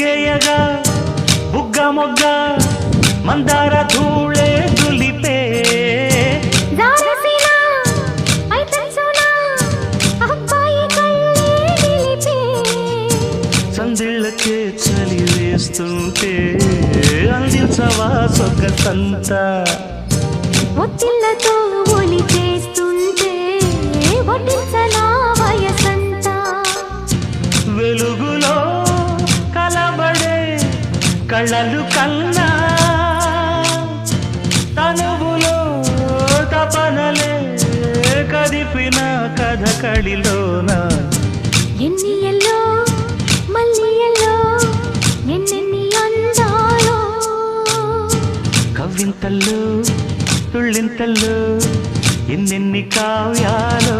ముగ్గేయగా బుగ్గ మొగ్గ మందార ధూళే దులిపే సందిళ్ళకే చలి వేస్తుంటే అందించవా సొగసంత ఒత్తిళ్లతో ఒలి చేస్తుంటే వడ్డించనా వయసంతా వెలుగులో కలబడే కళ్ళలు కన్నా తనువులో తపనలే కదిపిన కథ కడిలోన ఎన్ని ఎల్లో మళ్ళీ ఎల్లో ఎన్నెన్ని అందాలో కవ్వింతల్లో తుళ్ళింతల్లో ఎన్నెన్ని కావ్యాలో